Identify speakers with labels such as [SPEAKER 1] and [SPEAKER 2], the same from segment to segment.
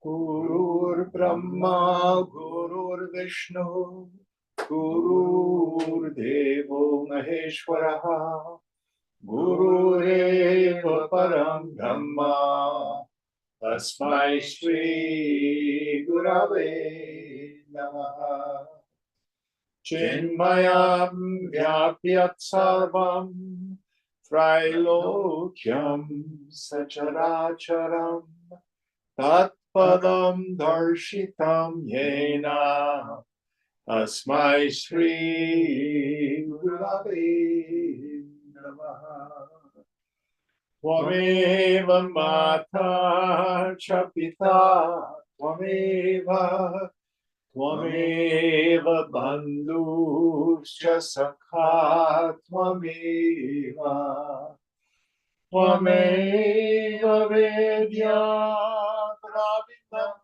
[SPEAKER 1] Gurur-Brahma, Gurur-Vishnu, Gurur-Devo Maheshwaraha, Gurureva Param Brahma, Tasmai Shri Gurave Namaha. Chinmayam Vyapyat Sarvam Trilokyam Sacharacharam Tatpadam Darshitam Yena Asmai Sri Gurave Namaha. Tvameva Mata Cha Pita Tvameva Tvameva Bandhuscha Sakha Tvameva Tvameva Vedya Pravidam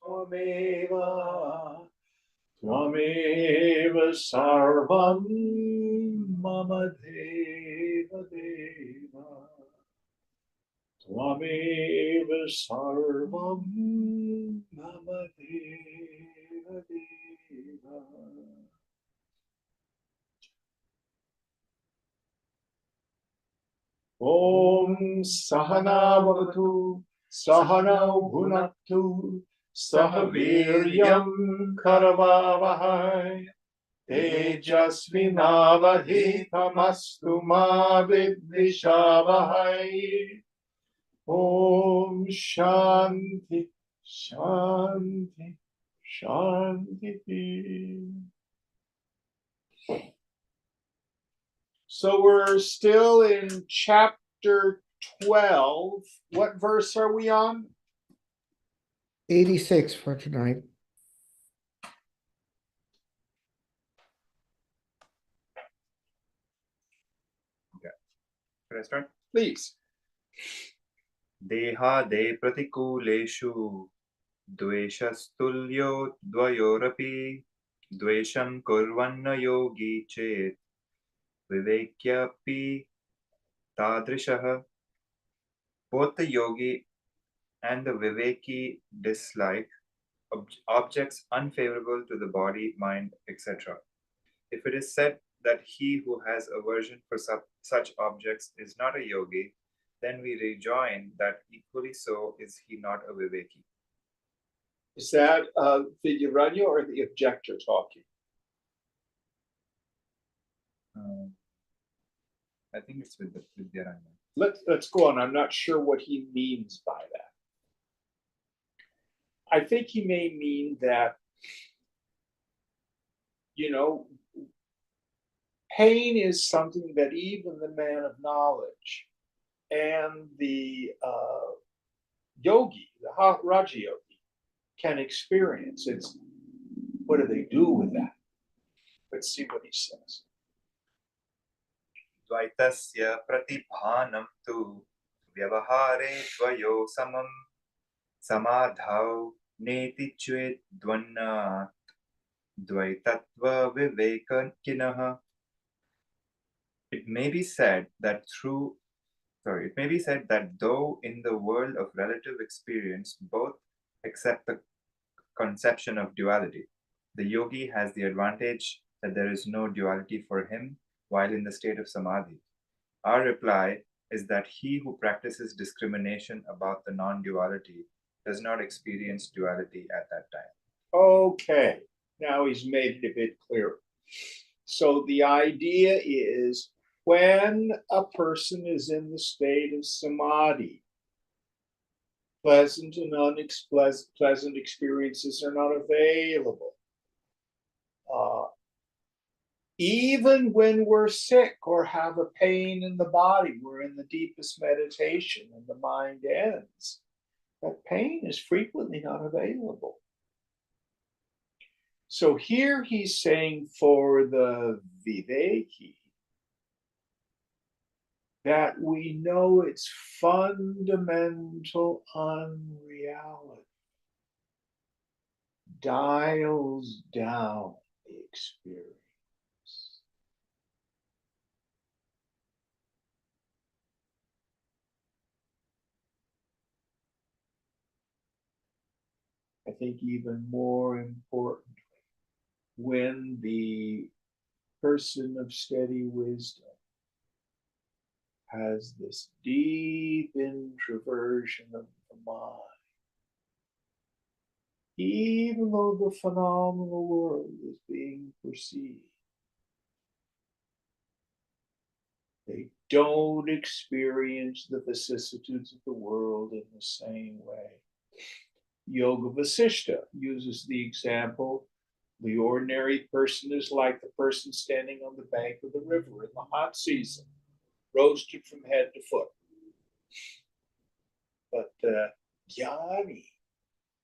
[SPEAKER 1] Tvameva Tvameva Sarvam Mama Deva Deva Tvameva Sarvam Mama Deva Deva. Om Sahana Bhavatu Sahanau Bhunaktu Sahaviryam Karavavahai Tejasvinavadhitamastu ma vidvishavahai. Om Shanti Shanti Shanti. So we're still in chapter 12. What verse are we on?
[SPEAKER 2] 86 for tonight.
[SPEAKER 3] Okay. Can I start?
[SPEAKER 1] Please.
[SPEAKER 3] Dehade pratikuleshu dveshastulyo dvayorapi dvesham kurvanna yogi chet vivekyapi tadrishaha. Both the yogi and the viveki dislike objects unfavorable to the body, mind, etc. If it is said that he who has aversion for such objects is not a yogi, then we rejoin that equally so is he not a viveki.
[SPEAKER 1] Is that Vidyaranya or the objector talking?
[SPEAKER 3] I think it's with Vidyaranya.
[SPEAKER 1] Let's go on. I'm not sure what he means by that. I think he may mean that, you know, pain is something that even the man of knowledge and the yogi, the Raja yogi, can experience. It's what do they do with that? Let's see what he says.
[SPEAKER 3] Dvaitasya pratibhanam tu vyavahare dvayo samam samadhau neti chvet dvanna dvaitatva vivekanaha. It may be said that though in the world of relative experience both accept the conception of duality, the yogi has the advantage that there is no duality for him while in the state of samadhi. Our reply is that he who practices discrimination about the non-duality does not experience duality at that time.
[SPEAKER 1] Okay, now he's made it a bit clearer. So the idea is when a person is in the state of samadhi, pleasant and unpleasant experiences are not available. Even when we're sick or have a pain in the body, we're in the deepest meditation and the mind ends. that pain is frequently not available. So here he's saying for the Viveki that we know its fundamental unreality dials down the experience. I think even more importantly, when the person of steady wisdom has this deep introversion of the mind, even though the phenomenal world is being perceived, they don't experience the vicissitudes of the world in the same way. Yoga Vasishta uses the example the ordinary person is like the person standing on the bank of the river in the hot season, roasted from head to foot. But Jnani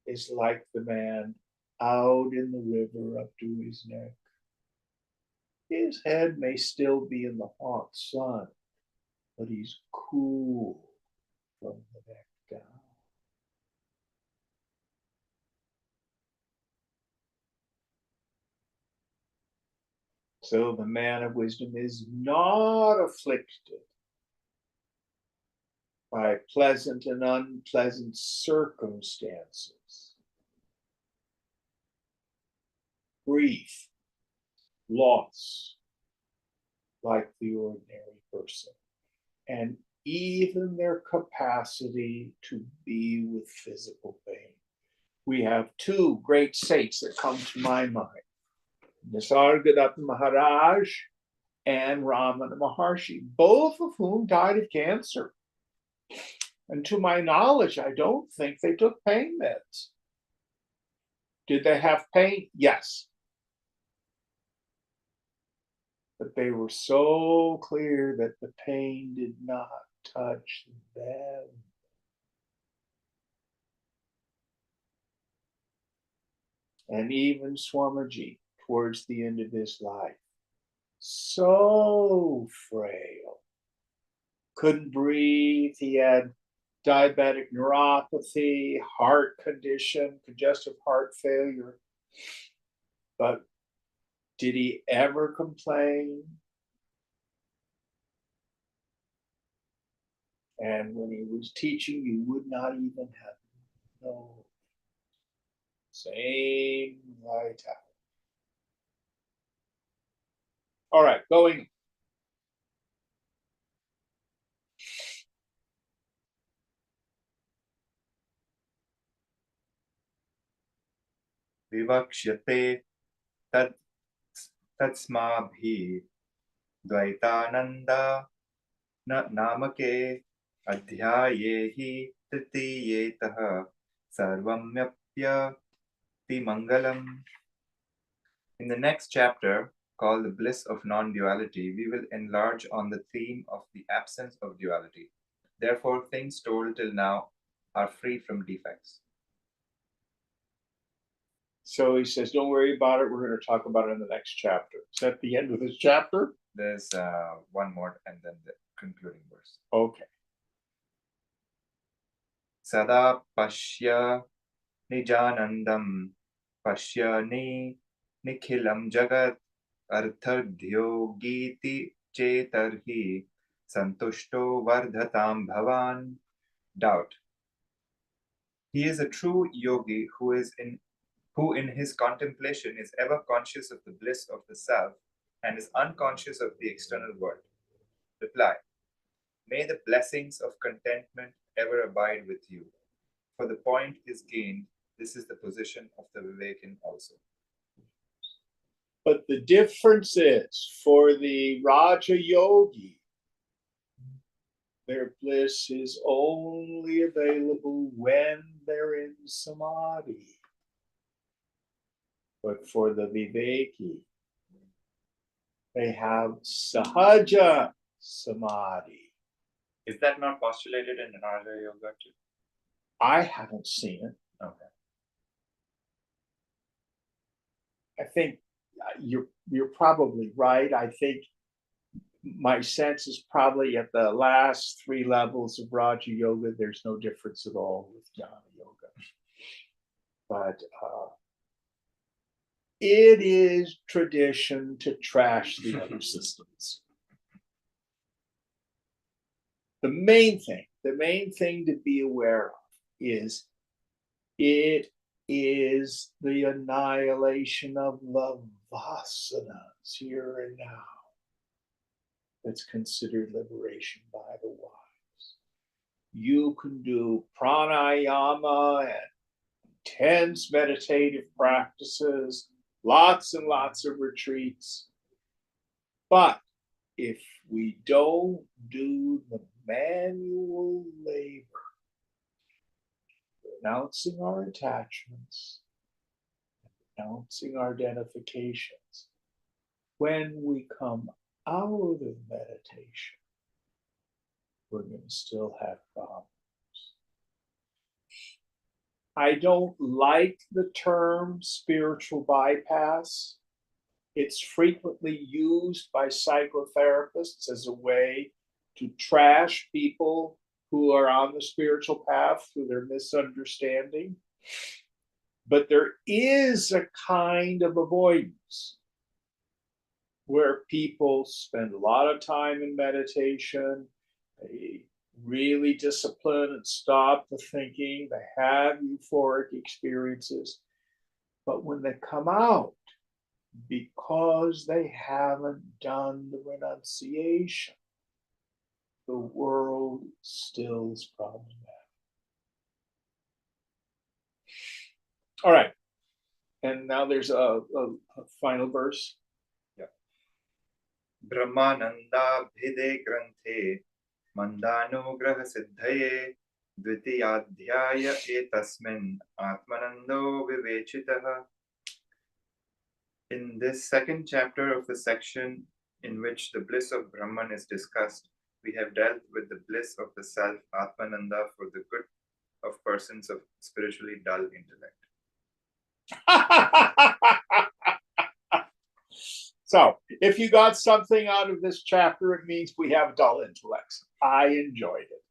[SPEAKER 1] is like the man out in the river up to his neck. His head may still be in the hot sun, but he's cool from the neck down. So the man of wisdom is not afflicted by pleasant and unpleasant circumstances, grief, loss, like the ordinary person, and even their capacity to be with physical pain. We have two great saints that come to my mind, Nisargadatta Maharaj and Ramana Maharshi, both of whom died of cancer. And to my knowledge, I don't think they took pain meds. Did they have pain? Yes. But they were so clear that the pain did not touch them. And even Swamiji, towards the end of his life, so frail, couldn't breathe. He had diabetic neuropathy, heart condition, congestive heart failure. But did he ever complain? And when he was teaching, you would not even have known. Same vitality. All right, going.
[SPEAKER 3] Vivakshyate tat tatsmabhi dvaitananda na namake adhyayehi tritiyetah sarvamyapya mangalam. In the next chapter, called The Bliss of Non-Duality, we will enlarge on the theme of the absence of duality. Therefore, things told till now are free from defects.
[SPEAKER 1] So he says, don't worry about it. We're going to talk about it in the next chapter. Is that the end of this chapter?
[SPEAKER 3] There's one more and then the concluding verse.
[SPEAKER 1] Okay.
[SPEAKER 3] Sada pashya nijanandam pashya nikhilam jagat arthadhyogiti chetarhi santushto vardhatam bhavan. Doubt. He is a true yogi who in his contemplation is ever conscious of the bliss of the self and is unconscious of the external world. Reply. May the blessings of contentment ever abide with you. For the point is gained. This is the position of the Vivekin also.
[SPEAKER 1] But the difference is for the Raja Yogi, their bliss is only available when they're in samadhi. But for the Viveki, they have sahaja samadhi.
[SPEAKER 3] Is that not postulated in Raja Yoga too?
[SPEAKER 1] I haven't seen it.
[SPEAKER 3] Okay.
[SPEAKER 1] I think you're probably right. I think my sense is probably at the last three levels of Raja Yoga, there's no difference at all with Jnana Yoga. But it is tradition to trash the other systems. The main thing to be aware of is it is the annihilation of the vasanas here and now that's considered liberation by the wise. You can do pranayama and intense meditative practices, lots and lots of retreats. But if we don't do the manual labor, renouncing our attachments, renouncing our identifications, when we come out of meditation, we're going to still have problems. I don't like the term spiritual bypass. It's frequently used by psychotherapists as a way to trash people who are on the spiritual path through their misunderstanding. But there is a kind of avoidance where people spend a lot of time in meditation, they really discipline and stop the thinking, they have euphoric experiences. But when they come out, because they haven't done the renunciation, the world still is problematic. All right. And now there's a final verse.
[SPEAKER 3] Yeah. Brahmananda bhide granthe mandanugraha siddhaye dvitiyadhyaya etasmin atmanando vivechitaha. In this second chapter of the section in which the bliss of Brahman is discussed, we have dealt with the bliss of the self, Atmananda, for the good of persons of spiritually dull intellect.
[SPEAKER 1] So, if you got something out of this chapter, it means we have dull intellects. I enjoyed it.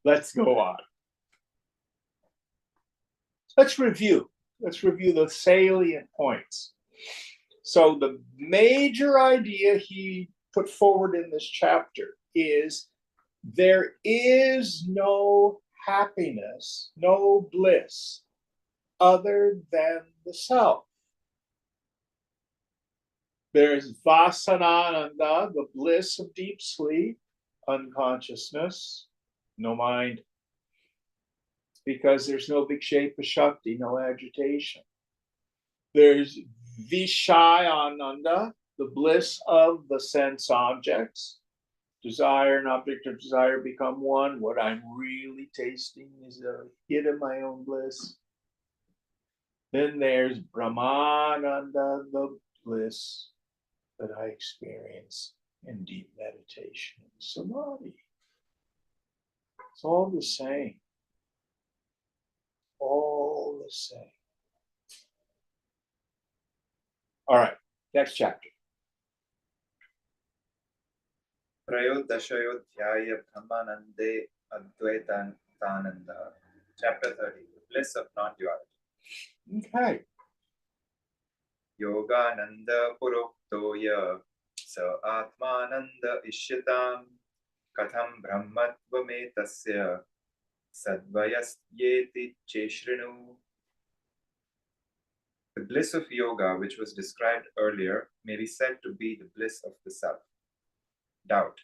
[SPEAKER 1] Let's go on. Let's review the salient points. So the major idea he put forward in this chapter is there is no happiness, no bliss other than the self. There's vasanananda, the bliss of deep sleep, unconsciousness, no mind, because there's no vikshepa shakti, no agitation. There's vishayananda, the bliss of the sense objects. Desire and object of desire become one. What I'm really tasting is a hit of my own bliss. Then there's Brahmananda, the bliss that I experience in deep meditation and samadhi. It's all the same. All the same. All right, next chapter.
[SPEAKER 3] Prayodashayodhyaya Brahmanande Advaitananda. Chapter 30. The bliss of non-duality.
[SPEAKER 1] Okay.
[SPEAKER 3] Yogananda Puroktoya Sa Atmananda Ishyatam Katham Brahmatvametasya Sadvayasyeti Cheshrinu. The bliss of yoga, which was described earlier, may be said to be the bliss of the self. Doubt.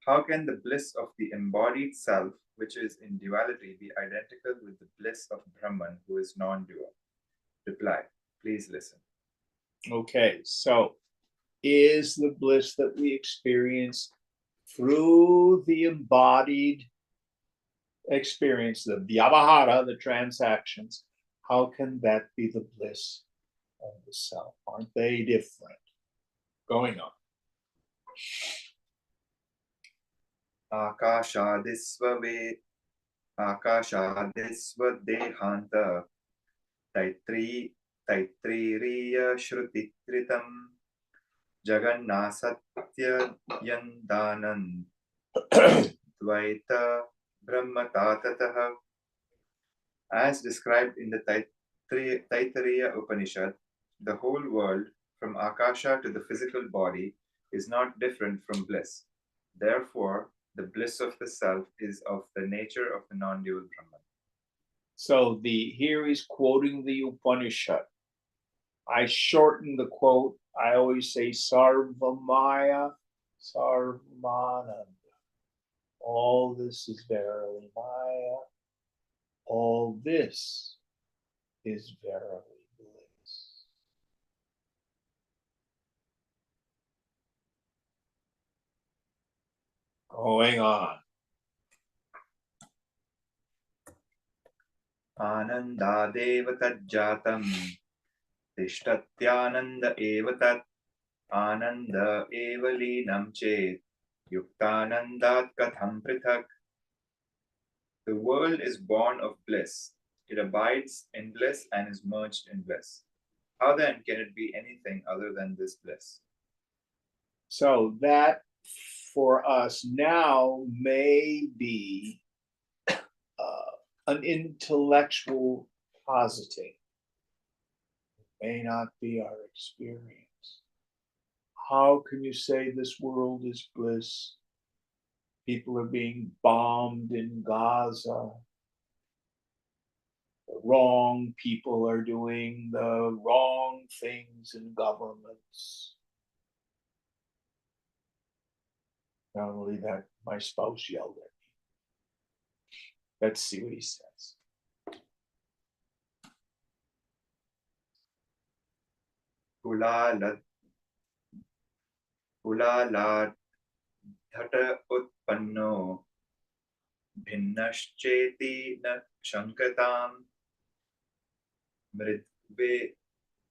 [SPEAKER 3] How can the bliss of the embodied self, which is in duality, be identical with the bliss of Brahman, who is non-dual? Reply. Please listen.
[SPEAKER 1] Okay, so is the bliss that we experience through the embodied experience, the vyavahara, the transactions, how can that be the bliss of the self? Aren't they different? Going on.
[SPEAKER 3] Akashadisvave Akashadisvadehanta Taitriya Shrutitritam Jagannasatya Yandanan Dvaita Brahmatatataha. As described in the Taittiriya Upanishad, the whole world, from Akasha to the physical body, is not different from bliss. Therefore, the bliss of the self is of the nature of the non-dual Brahman.
[SPEAKER 1] So here he's quoting the Upanishad. I shorten the quote. I always say Sarvamaya, Sarvamananda. All this is verily Maya. All this is verily bliss. Going on.
[SPEAKER 3] Anandadev tajjatam tishtatyananda eva tat ananda eva linam chet yuktanandat katham prithak. The world is born of bliss. It abides in bliss and is merged in bliss. How then can it be anything other than this bliss?
[SPEAKER 1] So that for us now may be an intellectual positing. It may not be our experience. How can you say this world is bliss? People are being bombed in Gaza. The wrong people are doing the wrong things in governments. Not only that, my spouse yelled at me. Let's see what he says.
[SPEAKER 3] Kulalat dhata utpanno bhinnascheti na shankatam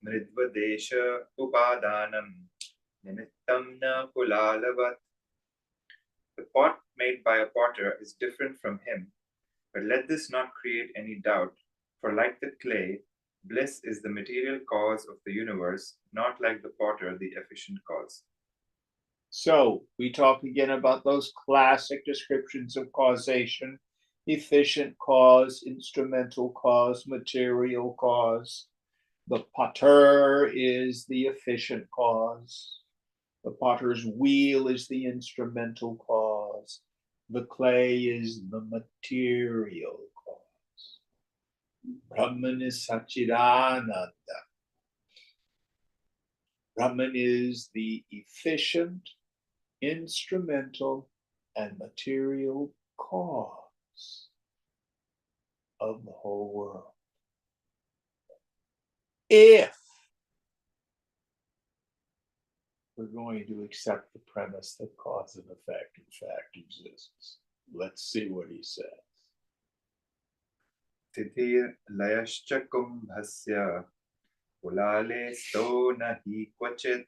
[SPEAKER 3] mridvadesha upadanam nimittam na kulalavat. The pot made by a potter is different from him, but let this not create any doubt, for like the clay, bliss is the material cause of the universe, not like the potter, the efficient cause.
[SPEAKER 1] So we talk again about those classic descriptions of causation: efficient cause, instrumental cause, material cause. The potter is the efficient cause. The potter's wheel is the instrumental cause. The clay is the material cause. Brahman is Satchidananda. Brahman is the efficient, instrumental, and material cause of the whole world. If we're going to accept the premise that cause and effect in fact exists, let's see what he says.
[SPEAKER 3] Tithir layascha kumbhasya kulale sto nahi kvachit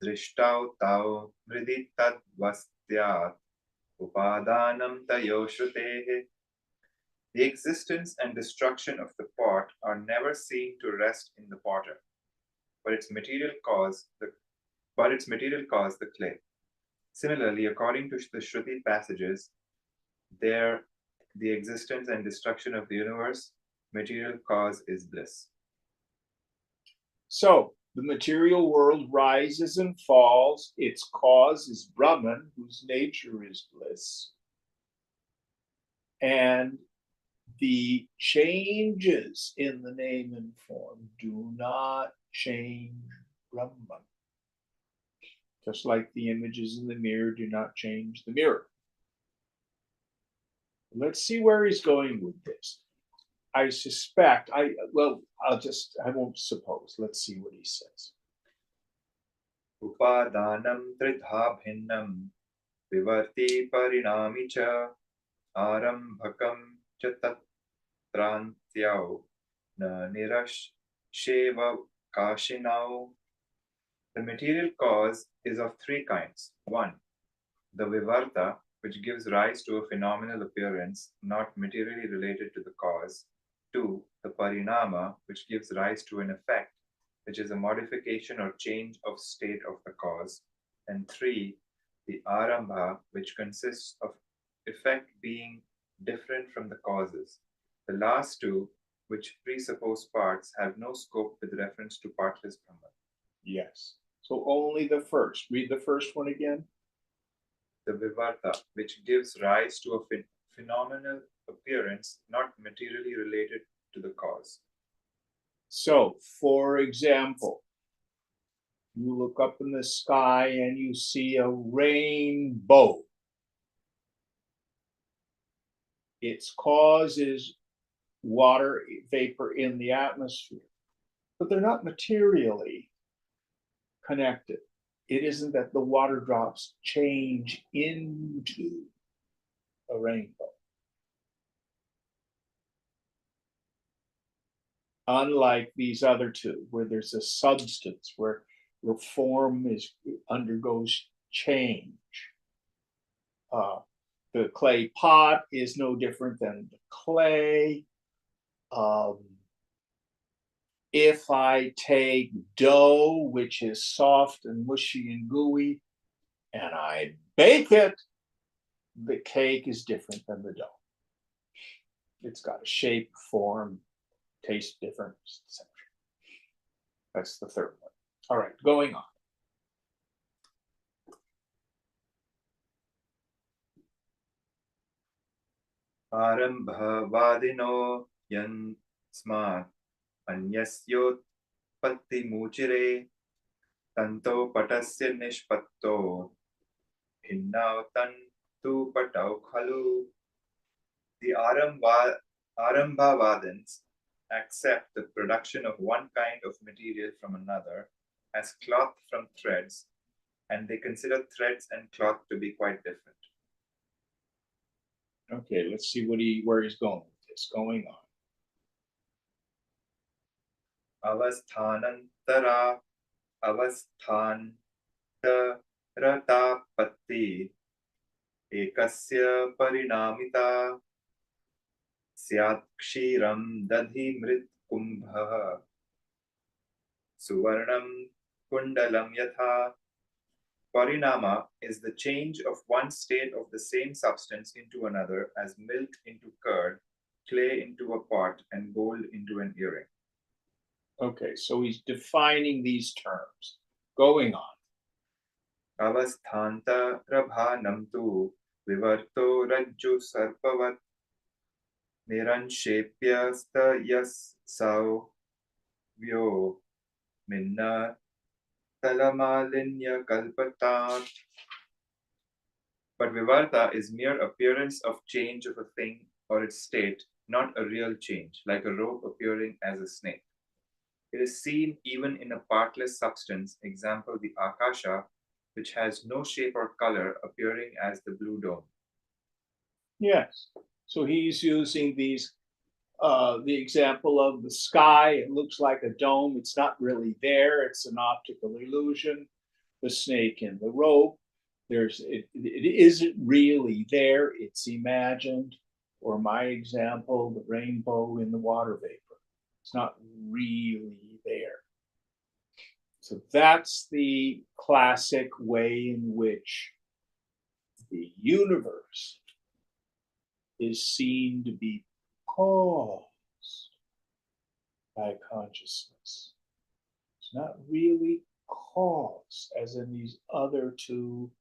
[SPEAKER 3] drishtau tau mridi tad vastyat upadanam tayo shrutehe. The existence and destruction of the pot are never seen to rest in the potter, but its material cause the clay. Similarly, according to the Shruti passages, the existence and destruction of the universe, material cause is bliss.
[SPEAKER 1] So the material world rises and falls. Its cause is Brahman, whose nature is bliss. And the changes in the name and form do not change Brahman. Just like the images in the mirror do not change the mirror. Let's see where he's going with this. I suspect, I won't suppose. Let's see what he says.
[SPEAKER 3] Upadanam tridha bhinnam vivarti parinami cha arambhakam cha tatrantyau na nirasheva kashinau. The material cause is of three kinds. One, the vivarta, which gives rise to a phenomenal appearance not materially related to the cause. 2. The parinama, which gives rise to an effect, which is a modification or change of state of the cause. And 3. The arambha, which consists of effect being different from the causes. The last two, which presuppose parts, have no scope with reference to partless Brahman.
[SPEAKER 1] Yes. So only the first. Read the first one again.
[SPEAKER 3] The vivarta, which gives rise to a phenomenal appearance not materially related to the cause.
[SPEAKER 1] So, for example, you look up in the sky and you see a rainbow. Its cause is water vapor in the atmosphere, but they're not materially connected. It isn't that the water drops change into a rainbow. Unlike these other two, where there's a substance, where the form undergoes change. The clay pot is no different than the clay. If I take dough, which is soft and mushy and gooey, and I bake it, the cake is different than the dough. It's got a shape, form, taste different, etc. That's the third one. All right, going on.
[SPEAKER 3] Arambhavadino yansmat anyasyoत्पत्तिमुचिरे tanto patasya nishpatto bhinnau tantu patau khalu. The Arambhavadins accept the production of one kind of material from another as cloth from threads, and they consider threads and cloth to be quite different.
[SPEAKER 1] Okay, let's see where he's going with this. Going on.
[SPEAKER 3] Avasthanantara avasthantaratapatti ekasya parinamita syat kshiram dadhi mrit kumbha suvarnam kundalam yatha. Parinama is the change of one state of the same substance into another, as milk into curd, clay into a pot, and gold into an earring.
[SPEAKER 1] Okay, so he's defining these terms. Going on.
[SPEAKER 3] Avasthanta rabhanam tu vivarto rajju sarpavat niranshepyasta yas sau vyo minna talamalinya kalpatat. But vivarta is mere appearance of change of a thing or its state, not a real change, like a rope appearing as a snake. It is seen even in a partless substance, example the akasha, which has no shape or color, appearing as the blue dome.
[SPEAKER 1] Yes. So he's using these, the example of the sky. It looks like a dome. It's not really there. It's an optical illusion. The snake in the rope. It isn't really there. It's imagined. Or my example, the rainbow in the water vapor. It's not really there. So that's the classic way in which the universe is seen to be caused by consciousness. It's not really caused, as in these other two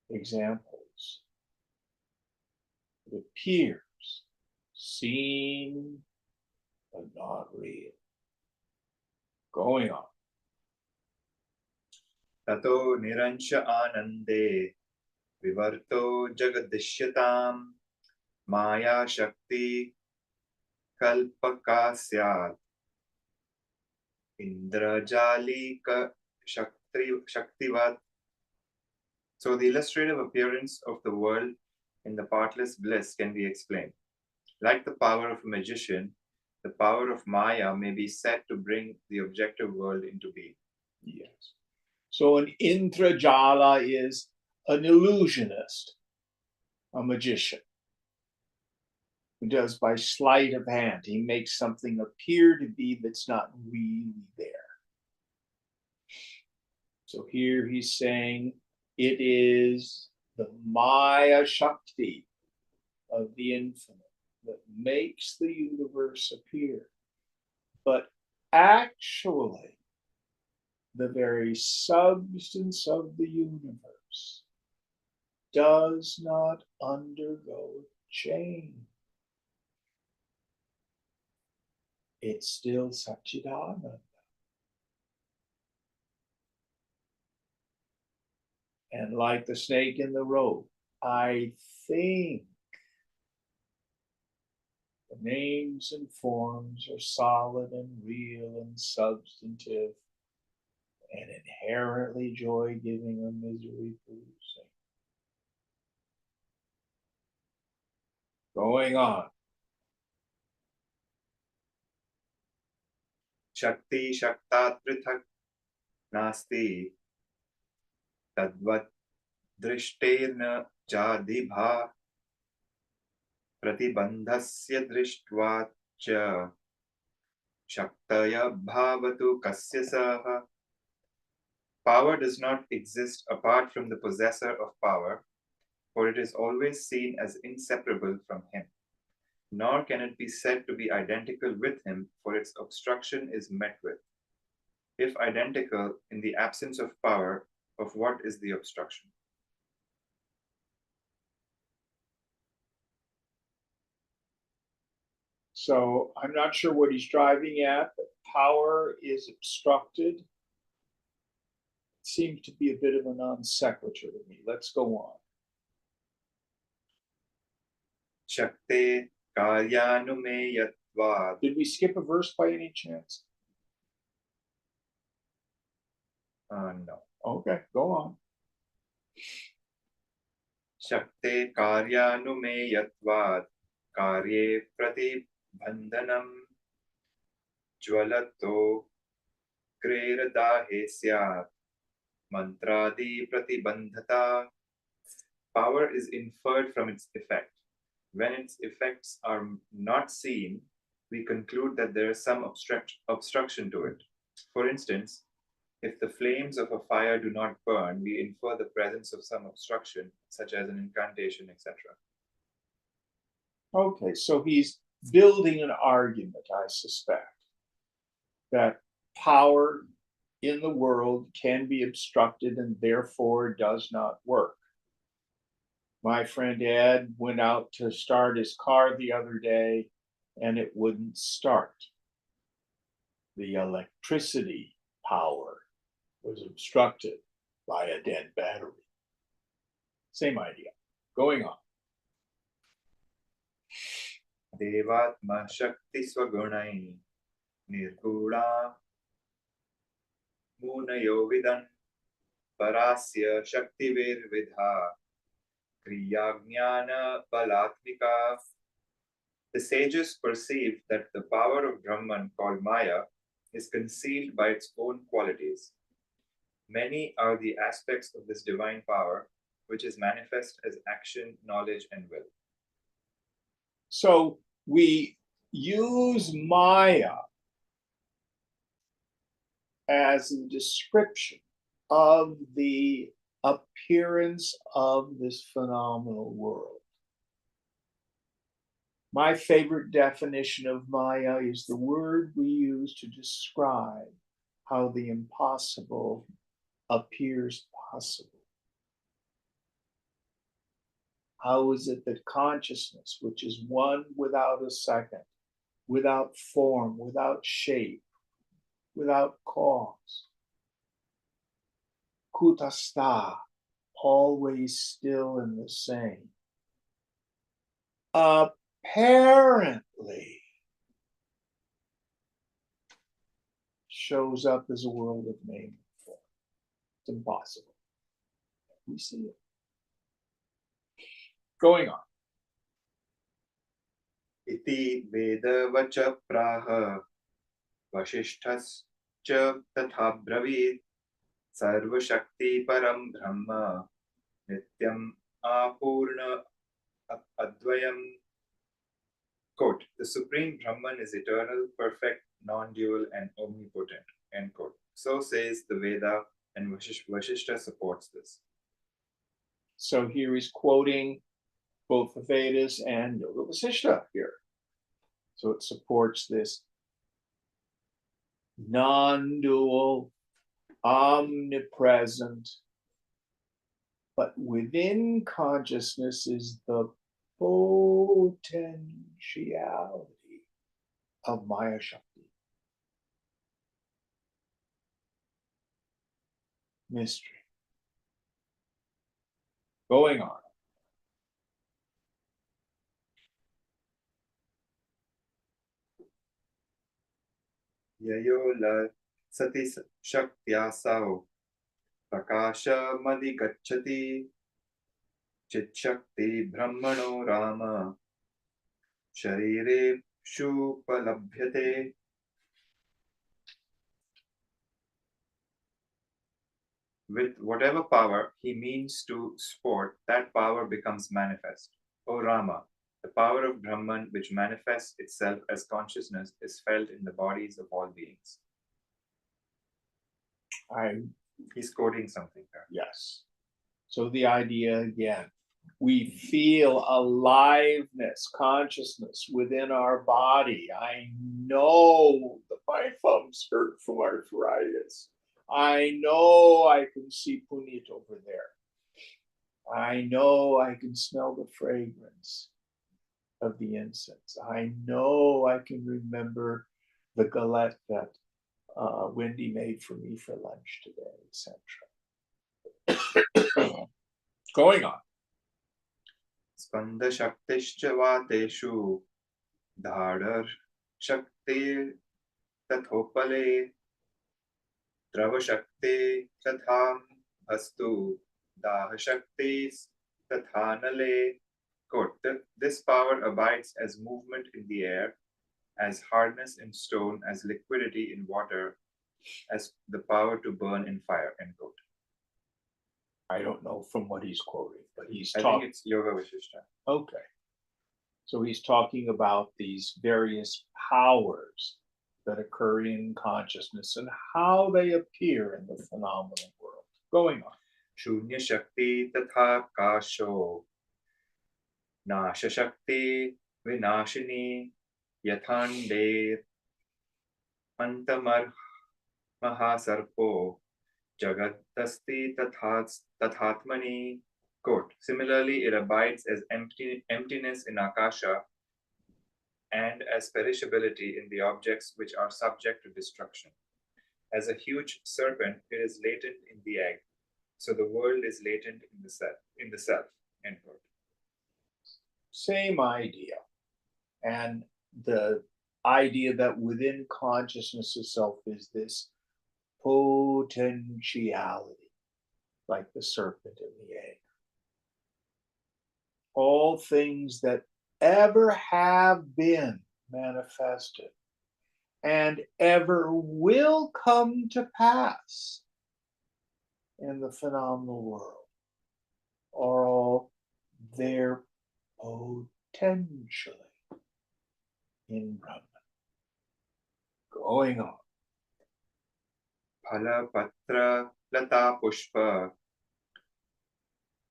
[SPEAKER 1] examples. It appears seen but not real. Going on.
[SPEAKER 3] Tato niransha anande vivarto jagadishyatam maya shakti kalpaka syat indrajalika shaktivat. So the illustrative appearance of the world in the partless bliss can be explained. Like the power of a magician, the power of Maya may be said to bring the objective world into being.
[SPEAKER 1] Yes. So an Indrajala is an illusionist. a magician who does by sleight of hand. He makes something appear to be that's not really there. So here he's saying it is the Maya Shakti of the infinite that makes the universe appear. But actually, the very substance of the universe does not undergo change. It's still Satchidananda. And like the snake in the rope, I think the names and forms are solid and real and substantive and inherently joy giving or misery producing. Going on.
[SPEAKER 3] Shakti Shaktat Prithak Nasti Tadvat Drishterna Jadibha Pratibandhasya Drishtva Cha Shaktaya Bhavatu Kasya Saha. Power does not exist apart from the possessor of power, for it is always seen as inseparable from him. Nor can it be said to be identical with him, for its obstruction is met with. If identical in the absence of power, of what is the obstruction?
[SPEAKER 1] So I'm not sure what he's driving at, but power is obstructed. It seems to be a bit of a non sequitur to me. Let's go on.
[SPEAKER 3] Shakte Karyanumeyatvad.
[SPEAKER 1] Did we skip a verse by any chance?
[SPEAKER 3] No.
[SPEAKER 1] Okay, go on.
[SPEAKER 3] Shakte Karyanumeyatvad Karye Pratibandhanam Jwalato Greradahe Syat Mantradi Pratibandhata. Power is inferred from its effect. When its effects are not seen, we conclude that there is some obstruction to it. For instance, if the flames of a fire do not burn, we infer the presence of some obstruction, such as an incantation, etc.
[SPEAKER 1] Okay, so he's building an argument, I suspect, that power in the world can be obstructed and therefore does not work. My friend Ed went out to start his car the other day and it wouldn't start. The electricity power was obstructed by a dead battery. Same idea. Going on.
[SPEAKER 3] Devatma Shakti Swagunai Nirguna Munayo Vidan Parasya Shakti Virvidha Kriyajnana Balatmika. The sages perceived that the power of Brahman, called Maya, is concealed by its own qualities. Many are the aspects of this divine power, which is manifest as action, knowledge, and will.
[SPEAKER 1] So we use Maya as a description of the appearance of this phenomenal world. My favorite definition of Maya is the word we use to describe how the impossible appears possible. How is it that consciousness, which is one without a second, without form, without shape, without cause, kutastha, always still and the same, apparently shows up as a world of name and form. It's impossible. We see it. Going on.
[SPEAKER 3] Iti Vedavacha Praha Vashishthascha Tatha Bravit Sarva Shakti Param Brahma Nityam Apurna Advayam. Quote, the Supreme Brahman is eternal, perfect, non-dual, and omnipotent. End quote. So says the Veda, and Vashishta supports this.
[SPEAKER 1] So here he's quoting both the Vedas and Yoga Vasishta here. So it supports this non-dual, omnipresent, but within consciousness is the potentiality of Maya Shakti. Mystery. Going on.
[SPEAKER 3] Yayola sati shaktyasau prakasha madi gacchati chit shakti brahmano rama sharire shupalabhyate. With whatever power he means to sport, that power becomes manifest. O Rama, the power of Brahman, which manifests itself as consciousness, is felt in the bodies of all beings. He's quoting something there.
[SPEAKER 1] Yes. So the idea again, we feel aliveness, consciousness within our body. I know that my thumbs hurt from arthritis. I know I can see Punit over there. I know I can smell the fragrance of the incense. I know I can remember the galette that Wendy made for me for lunch today, etc. Going on.
[SPEAKER 3] Skanda Shaktischa Vateshu Dhadar Shakti Tathopale Drava Shakti Tatham Hastu Daha Shakti Tathanale. Quote, this power abides as movement in the air, as hardness in stone, as liquidity in water, as the power to burn in fire. End quote.
[SPEAKER 1] I don't know from what he's quoting, but he's
[SPEAKER 3] I think it's Yoga Vashishta.
[SPEAKER 1] Okay. So he's talking about these various powers that occur in consciousness and how they appear in the phenomenal world. Going on.
[SPEAKER 3] Shunya Shakti Tatha Kasho Nasha Shakti Vinashini Yathande Antamar Mahasarpo Jagatasti Tathatmani. Quote, similarly, it abides as emptiness in Akasha and as perishability in the objects which are subject to destruction. As a huge serpent, it is latent in the egg, so the world is latent in the self. End quote.
[SPEAKER 1] Same idea. And the idea that within consciousness itself is this potentiality, like the serpent in the egg. All things that ever have been manifested and ever will come to pass in the phenomenal world are all there potentially in Brahman. Going on.
[SPEAKER 3] Phala Patra Lata Pushpa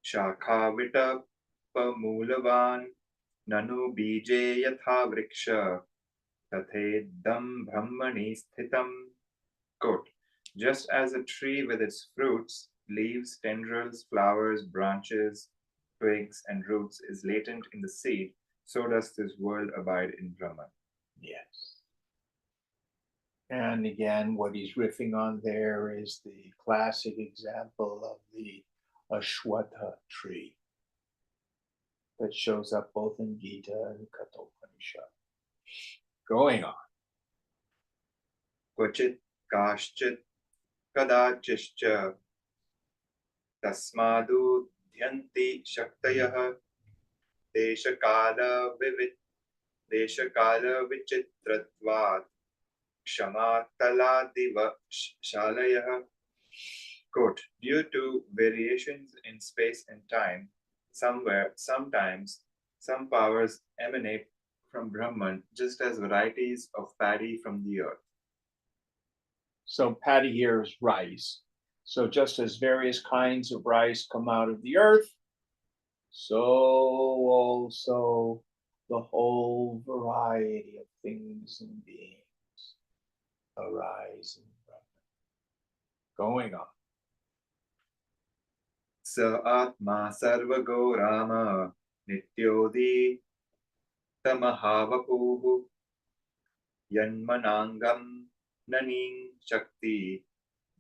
[SPEAKER 3] Shakha Vita Pamulavan Nanu Bije Yatha Vriksha Tathedam Brahmani Sthitam. Quote, just as a tree with its fruits, leaves, tendrils, flowers, branches, twigs, and roots is latent in the seed, so does this world abide in Brahman.
[SPEAKER 1] Yes. And again, what he's riffing on there is the classic example of the Ch13 tree that shows up both in Gita and Kathopanishad. Going on.
[SPEAKER 3] Kvachit Kashchit Kadachishcha Tasmadu Dhyanti Shaktayah Deshakala Vichitratvat Kshamatala Shalayah. Quote, due to variations in space and time, sometimes Some powers emanate from Brahman just as varieties of paddy from the earth.
[SPEAKER 1] So paddy here is rice. So just as various kinds of rice come out of the earth, so also the whole variety of things and beings arise in Brahman. Going on.
[SPEAKER 3] Sa atma sarvago rama nityodi tamahavapuhu yanmanangam naning shakti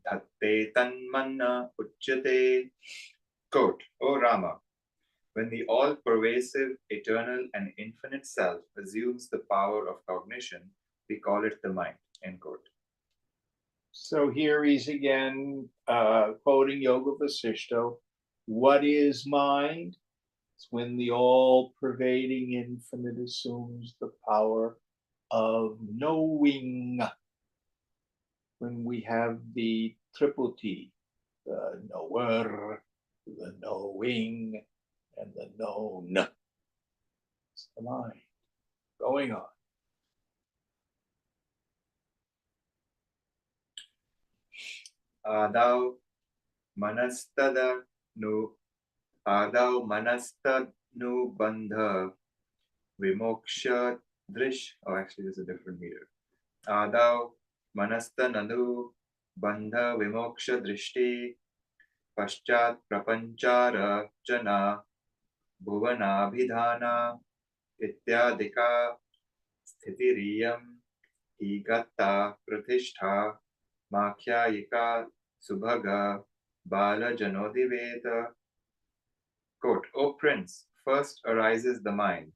[SPEAKER 3] dhatte tanmanna uchyate. Quote, O Rama, when the all-pervasive, eternal, and infinite self assumes the power of cognition, we call it the mind. End quote.
[SPEAKER 1] So here he's again quoting Yoga Vasishta. What is mind? It's when the all-pervading infinite assumes the power of knowing. When we have the triple T, the knower, the knowing, and the known. It's the mind. Going on.
[SPEAKER 3] Adau manastada nu Adau manastad nu bandha vimoksha drish. Oh, actually, there's a different meter. Adau manasta nanu bandha vimoksha drishti paschat prapanchara jana bhuvanabhidhana ityadika sthitiriyam higatta pratishtha makhyayika subhaga bala janodiveta. Quote, O Prince, first arises the mind,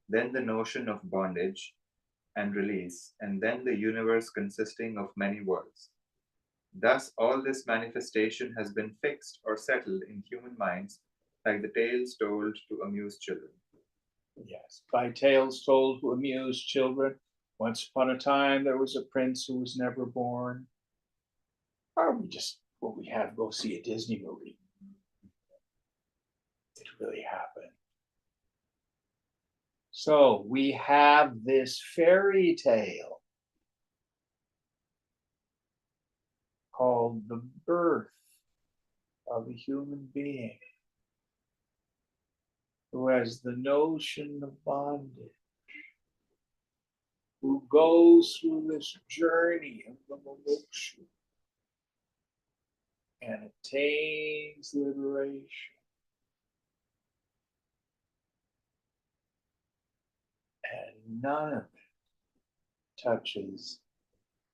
[SPEAKER 3] then the notion of bondage and release, and then the universe consisting of many worlds. Thus, all this manifestation has been fixed or settled in human minds like the tales told to amuse children.
[SPEAKER 1] Yes, by tales told to amuse children. Once upon a time, there was a prince who was never born. Or we just, what we have, go see a Disney movie. It really happened. So we have this fairy tale called the birth of a human being who has the notion of bondage, who goes through this journey of the moksha and attains liberation. And none of it touches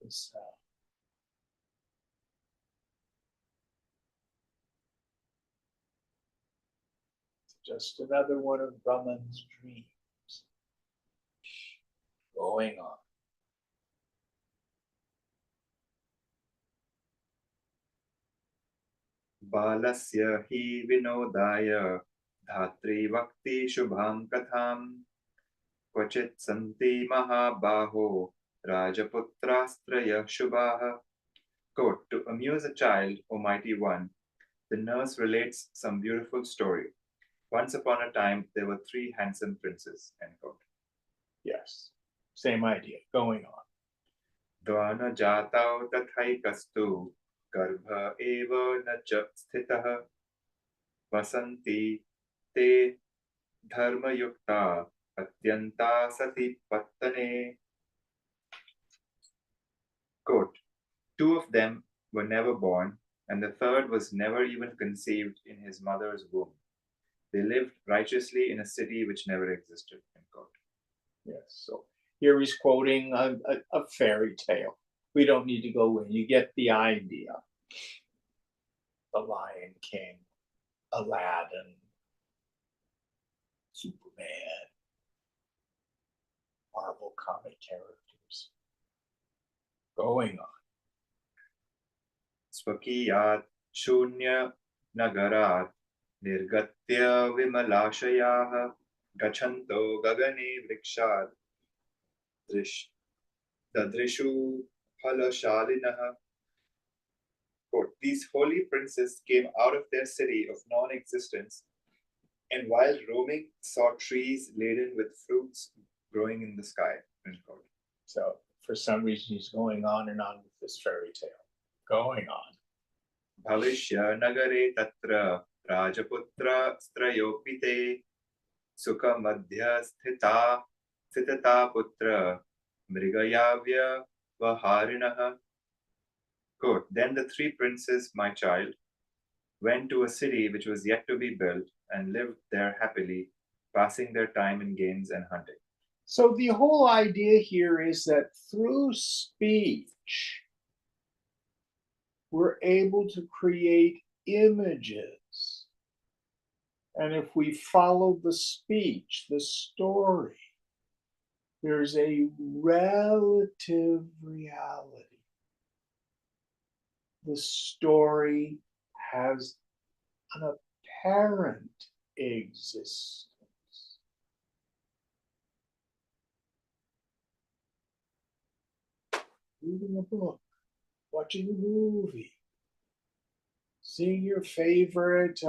[SPEAKER 1] the self. It's just another one of Brahman's dreams going on.
[SPEAKER 3] Balasya hi vinodaya dhatri vakti shubham katham क्वचित् santi mahabaho rajaputrastraya shubhaha. Quote, to amuse a child, O mighty one, the nurse relates some beautiful story. Once upon a time, there were three handsome princes. End quote.
[SPEAKER 1] Yes, same idea going on.
[SPEAKER 3] Dvana jatau tathaikastu garbha eva na cha sthitah vasanti te dharma yukta atyanta sati pattane. Quote, two of them were never born, and the third was never even conceived in his mother's womb. They lived righteously in a city which never existed. End quote.
[SPEAKER 1] Yes, so here he's quoting a fairy tale. We don't need to go in. You get the idea. The Lion King, Aladdin, Superman, Marvel comic characters. Going on.
[SPEAKER 3] Swakiyat shunya nagarat nirgatya vimalashayaha gachanto gagane vrikshat dadrishu phalashalinaha. Quote, these holy princes came out of their city of non-existence and while roaming, saw trees laden with fruits growing in the sky. End quote.
[SPEAKER 1] So for some reason, he's going on and on with this fairy tale. Going on.
[SPEAKER 3] Bhavishya nagare tatra rajaputra strayopi te sukha madhya sthitata putra mrigayavya vaharinaha. Quote, then the three princes, my child, went to a city which was yet to be built and lived there happily, passing their time in games and hunting.
[SPEAKER 1] So the whole idea here is that through speech, we're able to create images. And if we follow the speech, the story, there's a relative reality. The story has an apparent existence. Reading a book, watching a movie, seeing your favorite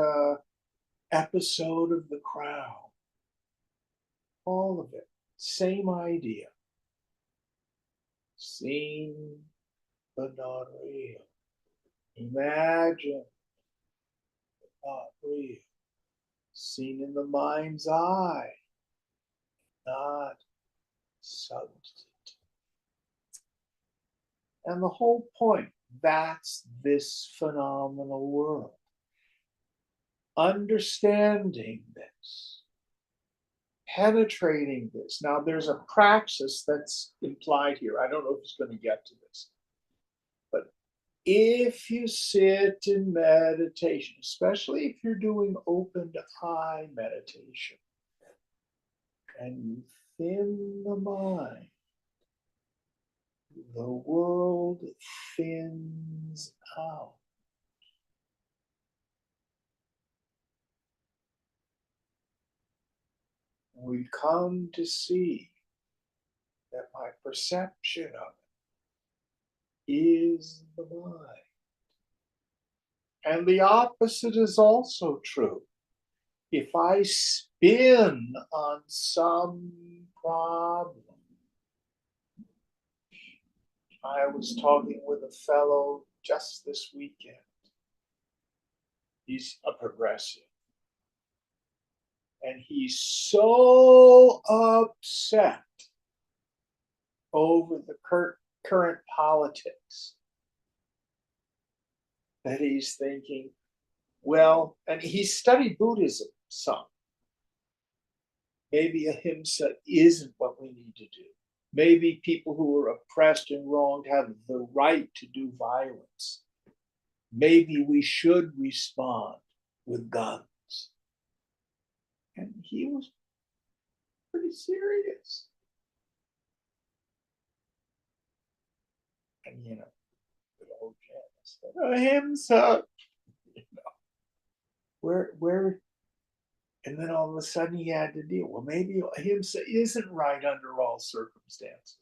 [SPEAKER 1] episode of The Crown, all of it, same idea. Seen but not real. Imagine but not real. Seen in the mind's eye, not substance. And the whole point, that's this phenomenal world. Understanding this, penetrating this. Now, there's a praxis that's implied here. I don't know if it's going to get to this. But if you sit in meditation, especially if you're doing open eye meditation, and you thin the mind, the world thins out. We come to see that my perception of it is the mind. And the opposite is also true. If I spin on some problem, I was talking with a fellow just this weekend. He's a progressive. And he's so upset over the current politics that he's thinking, well, and he studied Buddhism some. Maybe ahimsa isn't what we need to do. Maybe people who are oppressed and wronged have the right to do violence. Maybe we should respond with guns. And he was pretty serious. And good old Janice said, ahimsa, where, and then all of a sudden he had to deal. Well, maybe ahimsa isn't right under all circumstances.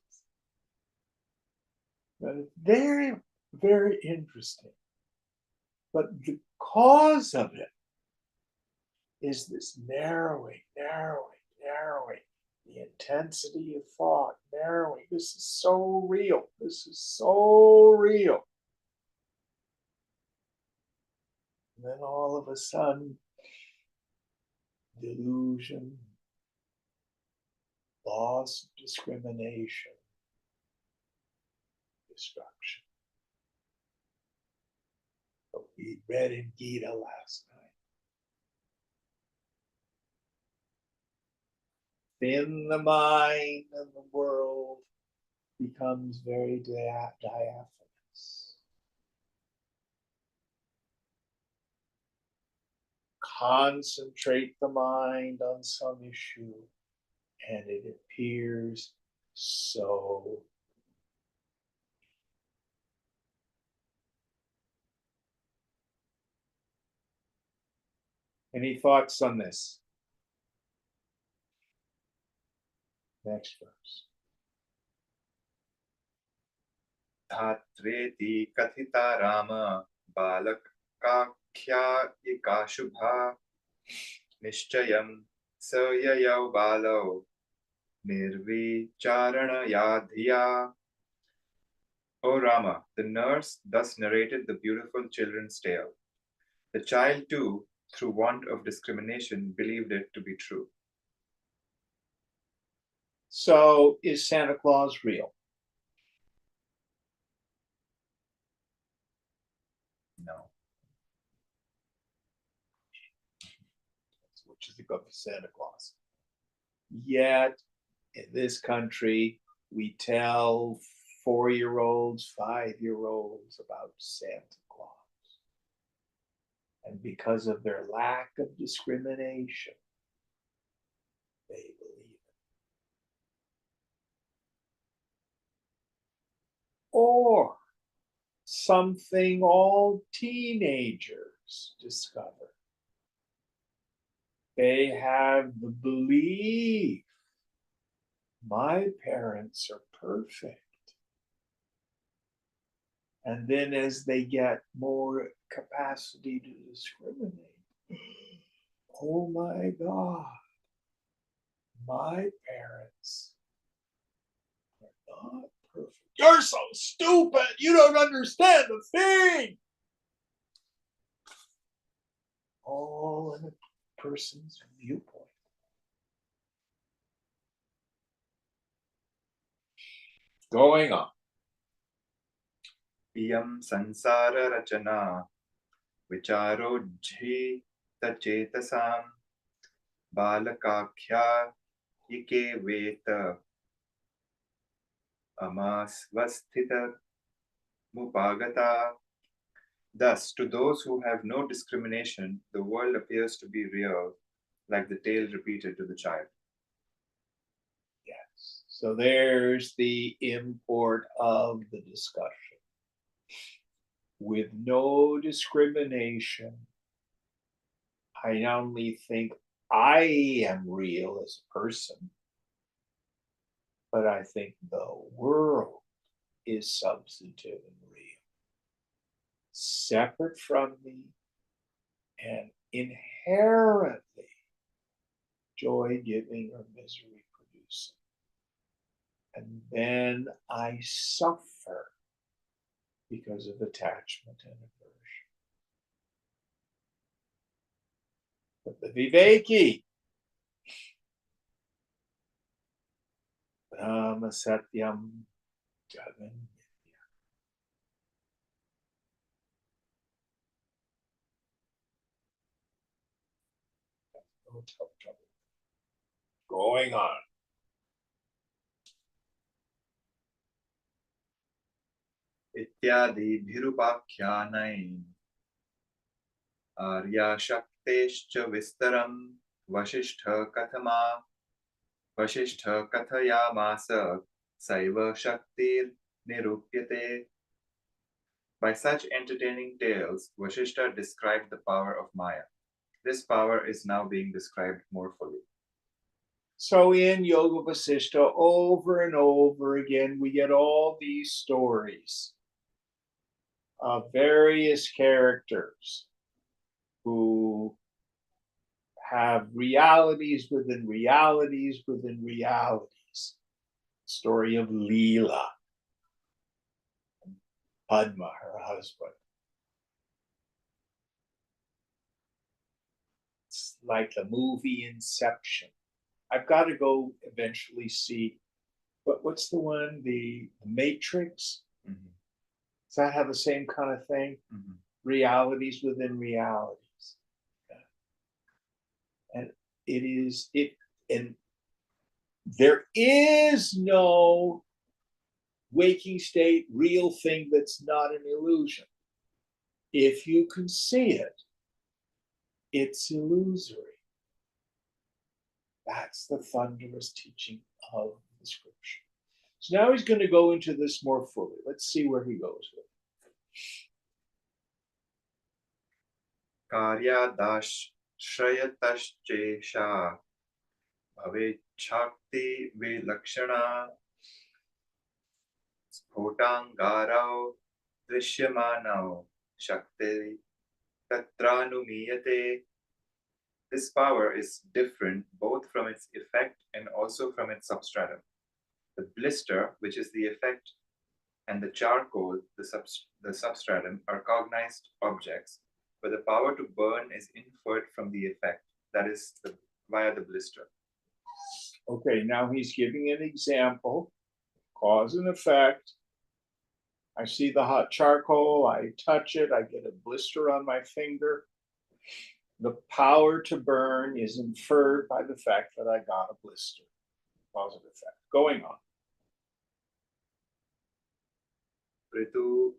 [SPEAKER 1] But it's very, very interesting. But the cause of it is this narrowing, the intensity of thought, narrowing. This is so real. This is so real. And then all of a sudden, delusion, loss of discrimination, destruction. But we read in Gita last night. Thin the mind and the world becomes very diaphanous. Concentrate the mind on some issue, and it appears so. Any thoughts on this? Next verse.
[SPEAKER 3] Dhatreti kathita rama balakakhya ikashubha Nishchayam sayayau balo nirvicharana dhiya. O Rama, the nurse thus narrated the beautiful children's tale. The child too, through want of discrimination, believed it to be true.
[SPEAKER 1] So, is Santa Claus real?
[SPEAKER 3] No.
[SPEAKER 1] Which is the book of Santa Claus. Yet, in this country, we tell 4-year-olds, 5-year-olds about Santa Claus. And because of their lack of discrimination, they believe it. Or something all teenagers discover. They have the belief my parents are perfect. And then as they get more capacity to discriminate, oh my God, my parents are not perfect. You're so stupid. You don't understand the thing. All in a person's viewpoint. Going on.
[SPEAKER 3] Iyam sansara rachana vicharodjhi tachetasam balakakhya ike veta amasvasthita mupagata. Thus, to those who have no discrimination, the world appears to be real, like the tale repeated to the child.
[SPEAKER 1] Yes. So there's the import of the discussion. With no discrimination, I not only think I am real as a person, but I think the world is substantive and real, separate from me and inherently joy giving or misery producing. And then I suffer because of attachment and aversion. But the Viveki, Brahma Satyam Jagan. Going on.
[SPEAKER 3] इत्यादि भिरुपाख्यानैः आर्याशक्तेश्च विस्तरं वसिष्ठ कथयामास सैव शक्तिर्निरूप्यते. By such entertaining tales, Vasishta described the power of Maya. This power is now being described more fully.
[SPEAKER 1] So in Yoga Vasishta, over and over again, we get all these stories of various characters who have realities within realities within realities. Story of Leela, Padma, her husband. It's like the movie Inception. I've got to go eventually see, what's the one, the Matrix?
[SPEAKER 3] Mm-hmm.
[SPEAKER 1] Does that have the same kind of thing?
[SPEAKER 3] Mm-hmm.
[SPEAKER 1] Realities within realities. Yeah. And and there is no waking state, real thing that's not an illusion. If you can see it, it's illusory. That's the thunderous teaching of the scripture. So now he's going to go into this more fully. Let's see where he goes with
[SPEAKER 3] it. Karyadashrayataschesha bhavechakti vilakshana sphotangarau drishyamano shakti tatranumiyate. This power is different both from its effect and also from its substratum. The blister, which is the effect, and the charcoal, the substratum, are cognized objects, but the power to burn is inferred from the effect, that is, via the blister.
[SPEAKER 1] Okay, now he's giving an example, cause and effect. I see the hot charcoal, I touch it, I get a blister on my finger. The power to burn is inferred by the fact that I got a blister. Cause and effect. Going on.
[SPEAKER 3] Ritu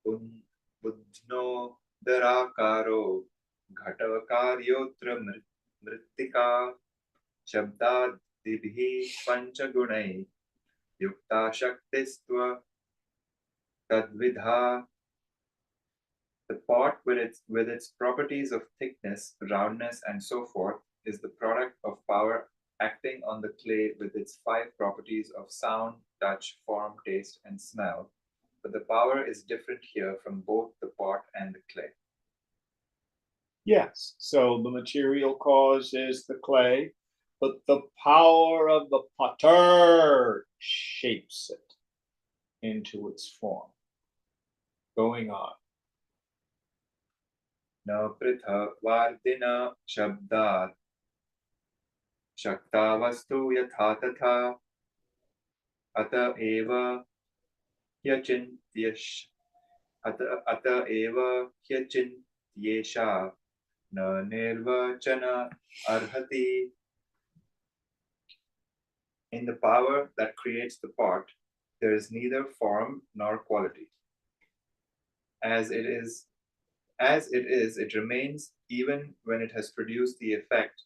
[SPEAKER 3] बुध्नो दराकारो घटकारयोत्र मृत्तिका शब्दादिभिः पञ्चगुणैः युक्ता शक्तिस्त्व तद्विधा. The pot with its properties of thickness, roundness, and so forth is the product of power acting on the clay with its 5 properties of sound, touch, form, taste, and smell. But the power is different here from both the pot and the clay.
[SPEAKER 1] Yes, so the material cause is the clay, but the power of the potter shapes it into its form. Going on.
[SPEAKER 3] न पृथक्वार्दिन शब्दात् शक्ता वस्तु यथा तथा अत एव ह्यचिन्त्येषा न निर्वचन अर्हति. In the power that creates the pot, there is neither form nor quality. As it is, it remains even when it has produced the effect.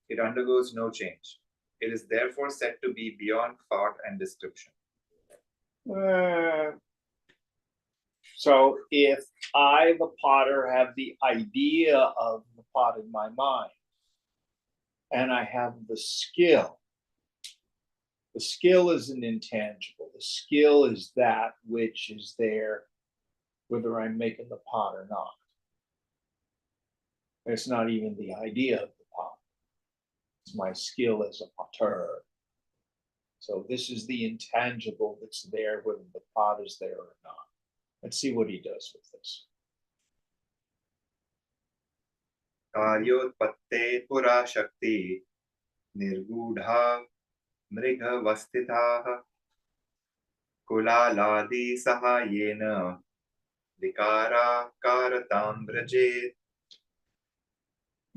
[SPEAKER 3] It undergoes no change. It is therefore said to be beyond thought and description.
[SPEAKER 1] So if I, the potter, have the idea of the pot in my mind, and I have the skill isn't intangible. The skill is that which is there, whether I'm making the pot or not. It's not even the idea of the pot. It's my skill as a potter. So this is the intangible that's there, whether the pot is there or not. Let's see what he does with this.
[SPEAKER 3] Karyotpatte pura shakti nirgudha mrighvastitah kulaladi sahayena vikara karatam vrajet.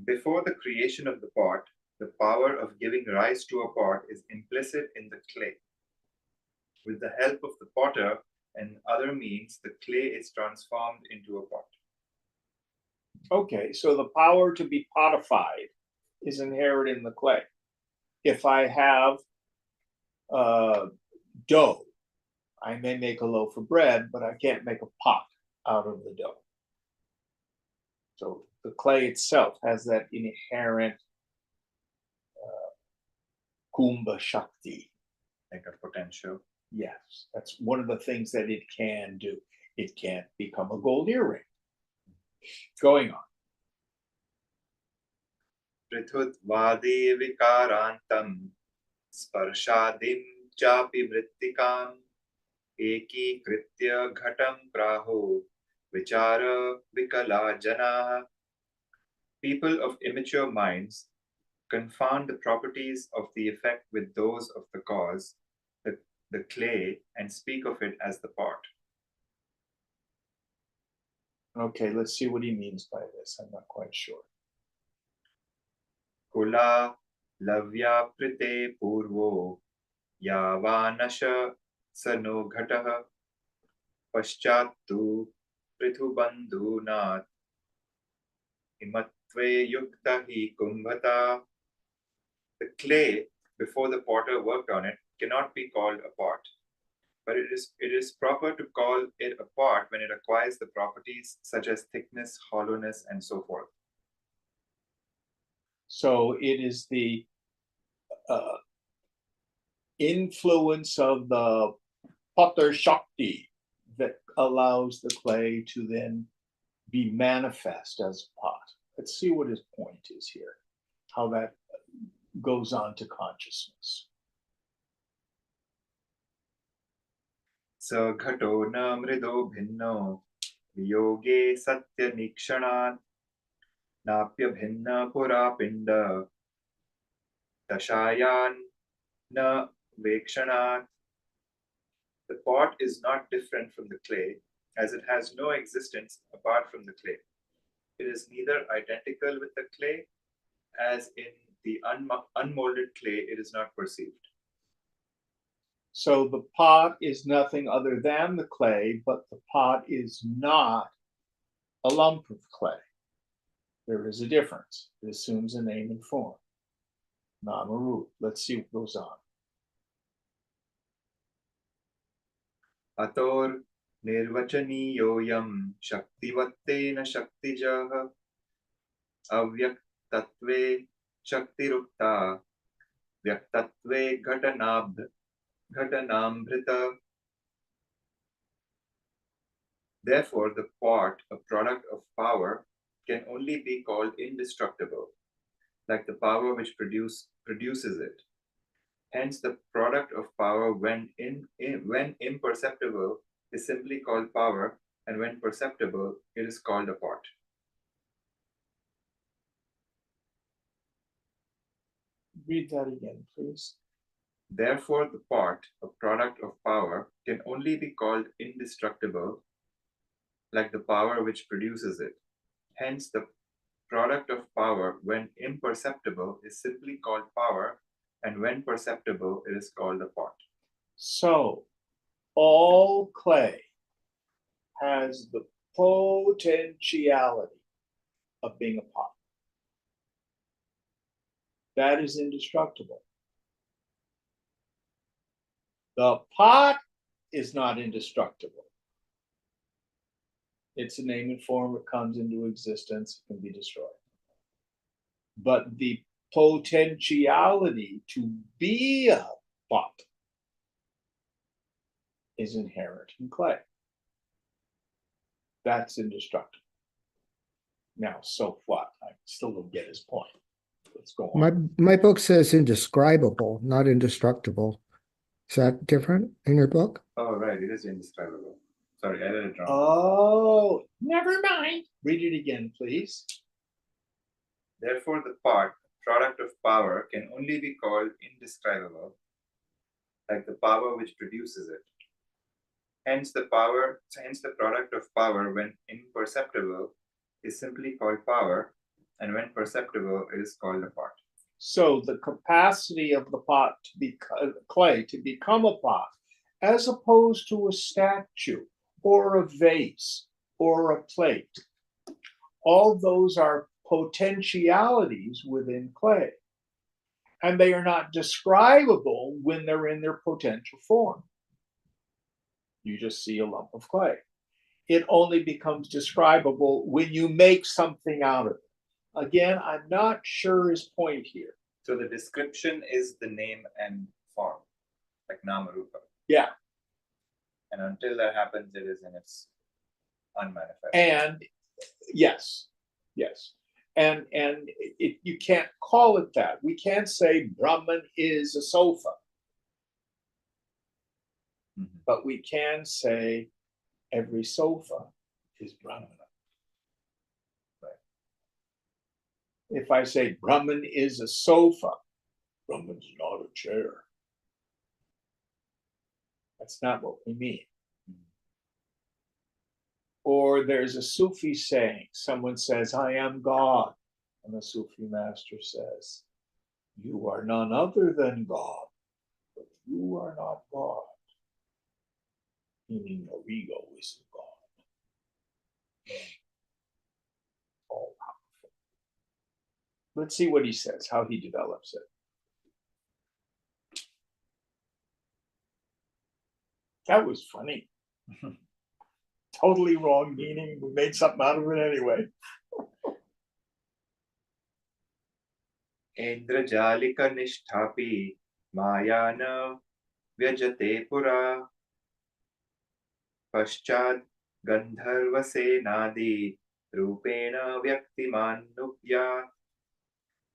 [SPEAKER 3] Before the creation of the pot, the power of giving rise to a pot is implicit in the clay. With the help of the potter and other means, the clay is transformed into a pot.
[SPEAKER 1] Okay, so the power to be potified is inherent in the clay. If I have dough, I may make a loaf of bread, but I can't make a pot out of the dough. So the clay itself has that inherent kumbha shakti.
[SPEAKER 3] Like a potential.
[SPEAKER 1] Yes, that's one of the things that it can do. It can't become a gold earring. Going on.
[SPEAKER 3] Prithudvadi vikarantam sparshadim chapi mrittikam eki kritya ghatam praho vichara vikala jana. People of immature minds confound the properties of the effect with those of the cause, the clay, and speak of it as the pot.
[SPEAKER 1] Okay, let's see what he means by this. I'm not quite sure.
[SPEAKER 3] Kula lavya prite purvo yavanasha sano ghataha paschattu prithubandhunat imatve yukta hi kumbhata. The clay, before the potter worked on it, cannot be called a pot, but it is proper to call it a pot when it acquires the properties such as thickness, hollowness, and so forth.
[SPEAKER 1] So it is the influence of the potter shakti that allows the clay to then be manifest as a pot. Let's see what his point is here, how that goes on to consciousness.
[SPEAKER 3] स घटो न मृदो भिन्नो वियोगे सत्यनिक्षणात् नाप्यभिन्न पुरा पिण्ड दशायान् न वेक्षणात्. The pot is not different from the clay, as it has no existence apart from the clay. It is neither identical with the clay, as in the unmolded clay it is not perceived.
[SPEAKER 1] So the pot is nothing other than the clay, but the pot is not a lump of clay. There is a difference. It assumes a name and form. Namarup. Let's see what goes on.
[SPEAKER 3] अतोर निर्वचनीयोऽयं शक्तिवत्तेन शक्तिजः अव्यक्तत्वे शक्तिरुक्ता व्यक्तत्वे घटनामृत. Therefore, the pot, a product of power, can only be called indestructible, like the power which produces it. Hence, the product of power, when imperceptible, is simply called power, and when perceptible, it is called a pot.
[SPEAKER 1] Read that again, please.
[SPEAKER 3] Therefore, the pot, a product of power, can only be called indestructible, like the power which produces it. Hence, the product of power, when imperceptible, is simply called power, and when perceptible, it is called a pot.
[SPEAKER 1] So, all clay has the potentiality of being a pot. That is indestructible. The pot is not indestructible. It's a name and form. It comes into existence. It can be destroyed. But the potentiality to be a pot is inherent in clay. That's indestructible. Now, so what? I still don't get his point. Let's go on.
[SPEAKER 2] My book says indescribable, not indestructible. Is that different in your book?
[SPEAKER 3] Oh, right, it is indescribable. Sorry, I read it wrong.
[SPEAKER 1] Oh, never mind. Read it again, please.
[SPEAKER 3] Therefore, the pot, product of power, can only be called indescribable, like the power which produces it. Hence, the product of power, when imperceptible, is simply called power, and when perceptible, it is called a pot.
[SPEAKER 1] So the capacity of the pot to be clay to become a pot, as opposed to a statue or a vase or a plate, all those are potentialities within clay. And they are not describable when they're in their potential form. You just see a lump of clay. It only becomes describable when you make something out of it. Again, I'm not sure his point here.
[SPEAKER 3] So the description is the name and form, like Namarupa.
[SPEAKER 1] Yeah.
[SPEAKER 3] And until that happens, it is in its unmanifest.
[SPEAKER 1] And yes. And you can't call it that. We can't say Brahman is a sofa.
[SPEAKER 3] Mm-hmm.
[SPEAKER 1] But we can say every sofa is Brahman.
[SPEAKER 3] Right.
[SPEAKER 1] If I say Brahman is a sofa, Brahman's not a chair. That's not what we mean. Or there's a Sufi saying, someone says, I am God. And the Sufi master says, you are none other than God, but you are not God. Meaning your ego isn't God. All powerful. Let's see what he says, how he develops it. That was funny. Totally wrong meaning. We made something out of it anyway.
[SPEAKER 3] Indrajalika nishthapi mayana vyajate pura paschad gandharva senadi Rupena Vyaktimanupya.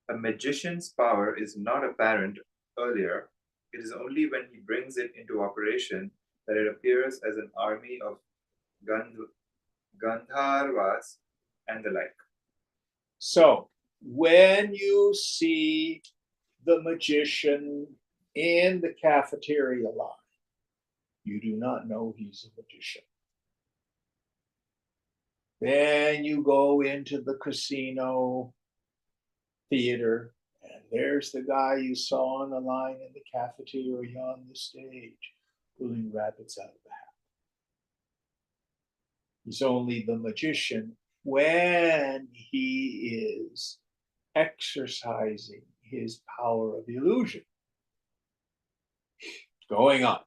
[SPEAKER 3] A magician's power is not apparent earlier. It is only when he brings it into operation that it appears as an army of Gandharvas and the like.
[SPEAKER 1] So when you see the magician in the cafeteria line, you do not know he's a magician. Then you go into the casino theater, and there's the guy you saw on the line in the cafeteria on the stage, pulling rabbits out of the hat. He's only the magician when he is exercising his power of illusion. Going on.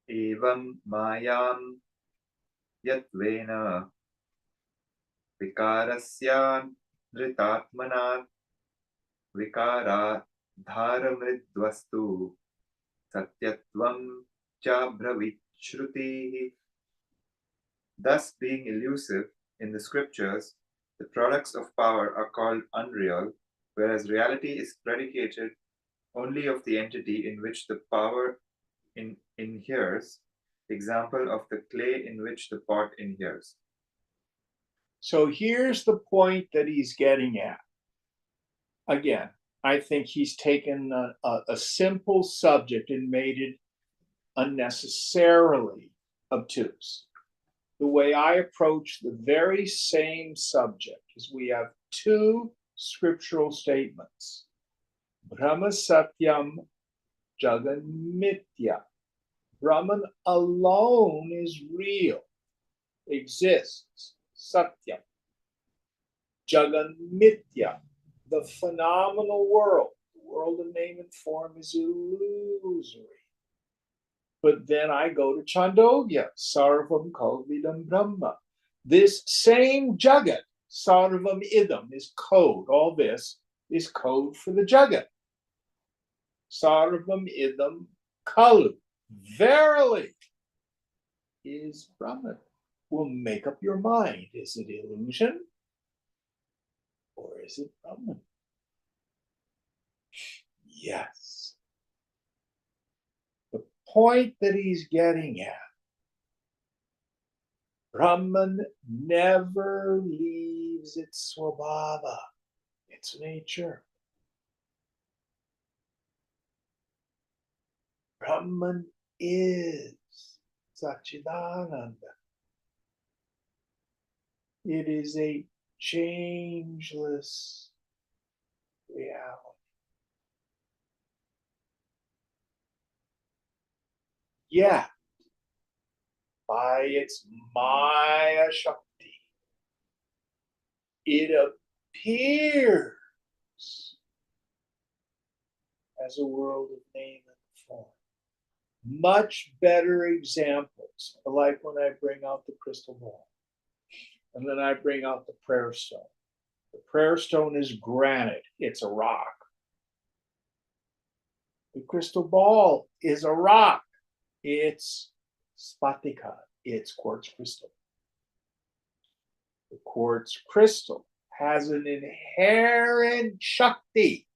[SPEAKER 3] Evam mayam yatvena vikarasya dhritatmanat vikara dharamridvastu satyatvam cha bhravishruti. Thus, being elusive in the scriptures, the products of power are called unreal, whereas reality is predicated only of the entity in which the power inheres, example of the clay in which the pot inheres.
[SPEAKER 1] So here's the point that he's getting at. Again, I think he's taken a simple subject and made it unnecessarily obtuse. The way I approach the very same subject is we have two scriptural statements. Brahma Satyam Jagan Mithya. Brahman alone is real, exists, Satyam. Jagan Mithya, the phenomenal world, the world of name and form is illusory. But then I go to Chandogya, Sarvam Kalvidam Brahma. This same Jagat, Sarvam Idam, is code. All this is code for the Jagat. Sarvam Idam Kalu. Verily is Brahman. Will make up your mind. Is it illusion or is it Brahman? Yes. The point that he's getting at, Brahman never leaves its swabhava, its nature. Brahman is Satchidananda. It is a changeless reality. Yet, by its Maya Shakti, it appears as a world of name and form. Much better examples, like when I bring out the crystal ball, and then I bring out the prayer stone. The prayer stone is granite, it's a rock. The crystal ball is a rock, it's spatika, it's quartz crystal. The quartz crystal has an inherent Shakti.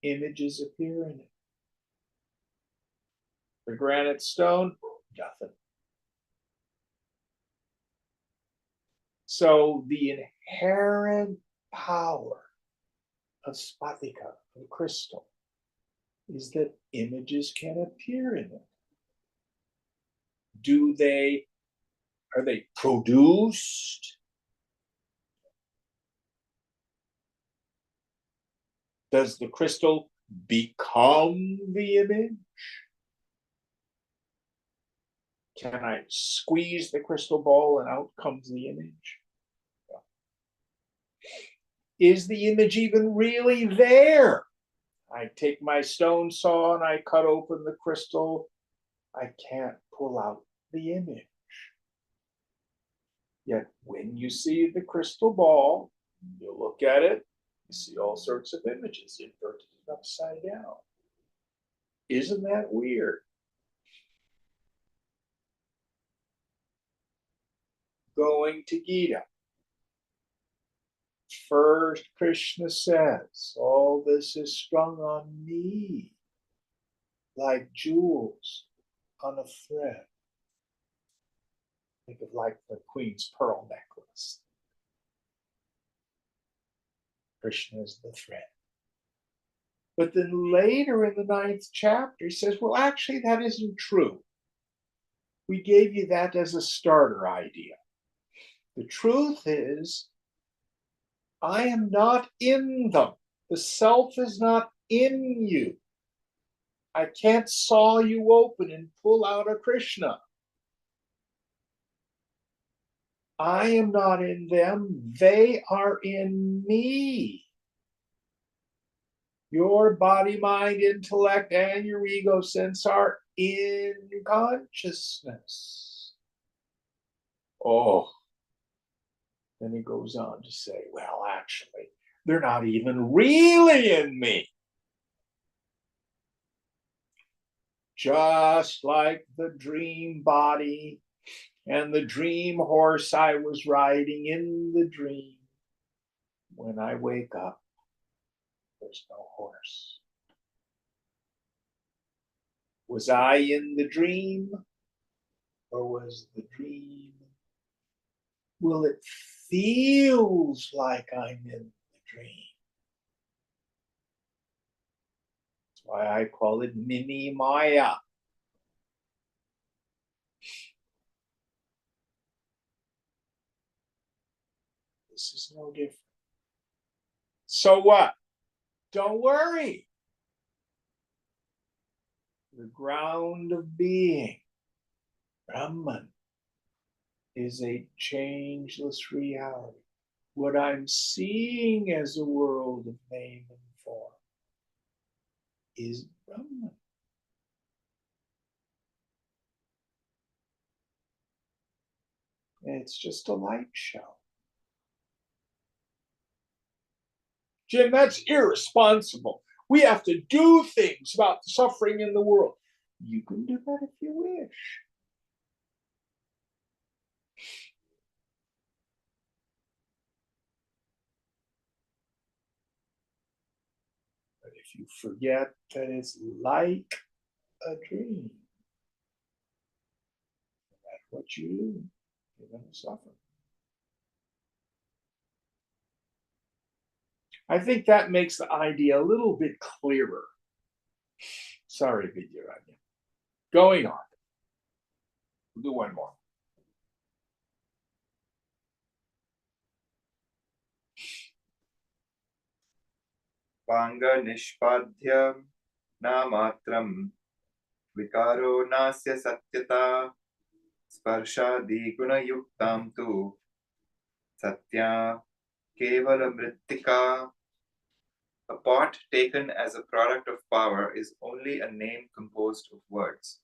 [SPEAKER 1] Images appear in it. The granite stone, nothing. So the inherent power of spatika, of crystal, is that images can appear in it. Are they produced? Does the crystal become the image? Can I squeeze the crystal ball and out comes the image? Is the image even really there? I take my stone saw and I cut open the crystal. I can't pull out the image. Yet when you see the crystal ball, you look at it, you see all sorts of images inverted and upside down. Isn't that weird? going to Gita. First, Krishna says, all this is strung on me like jewels on a thread. Think of like the Queen's pearl necklace. Krishna is the thread. But then later in the 9th chapter, he says, well, actually, that isn't true. We gave you that as a starter idea. The truth is, I am not in them. The self is not in you. I can't saw you open and pull out a Krishna. I am not in them. They are in me. Your body, mind, intellect, and your ego sense are in consciousness. Oh, then he goes on to say, well, actually, they're not even really in me. Just like the dream body and the dream horse I was riding in the dream. When I wake up, there's no horse. Was I in the dream, or was the dream? Well, it feels like I'm in the dream. That's why I call it mini Maya. This is no different. So what? Don't worry. The ground of being, Brahman, is a changeless reality. What I'm seeing as a world of name and form is Brahman. And it's just a light show. Jim, that's irresponsible. We have to do things about the suffering in the world. You can do that if you wish. But if you forget that it's like a dream, no matter what you do, you're going to suffer. I think that makes the idea a little bit clearer. Sorry, Vidyaranya. Going on. We'll do one more.
[SPEAKER 3] Panga nishpadhyam na matram vikaro nasya satyata sparshadi guna yuktam tu satya kevala mrittika. A pot taken as a product of power is only a name composed of words.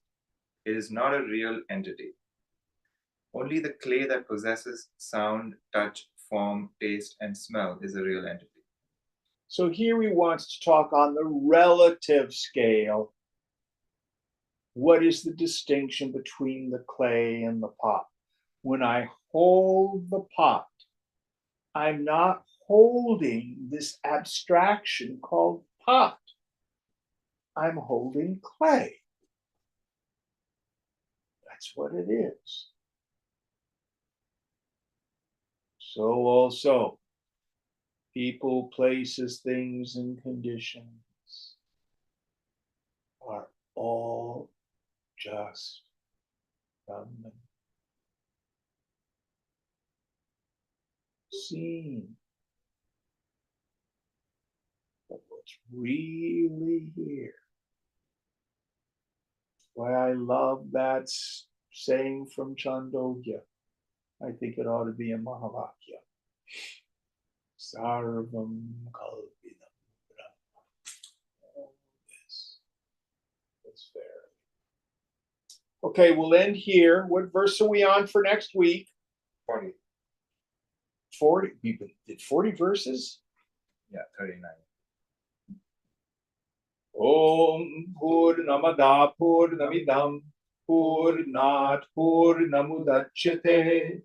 [SPEAKER 3] It is not a real entity. Only the clay that possesses sound, touch, form, taste, and smell is a real entity.
[SPEAKER 1] So here he wants to talk on the relative scale. What is the distinction between the clay and the pot? When I hold the pot, I'm not holding this abstraction called pot. I'm holding clay. That's what it is. So also, people, places, things, and conditions are all just Brahman. Seen. But what's really here? Why I love that saying from Chandogya. I think it ought to be a Mahavakya. Sarvam Kalpidam Brahma. All this is there. Okay, we'll end here. What verse are we on for next week?
[SPEAKER 3] 40.
[SPEAKER 1] 40. We did 40 verses?
[SPEAKER 3] Yeah, 39.
[SPEAKER 1] Om Purnamada Purnamidam Purnat Purnamudachyate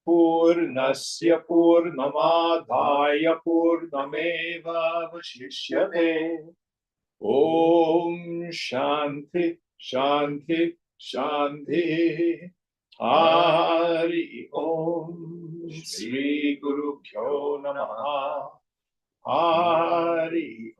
[SPEAKER 1] Purnasya Purnamadhaya Purnamevavashishyate. Om Shanti Shanti Shanti. Hari Om. Shri Guru Pyo Namaha. Hari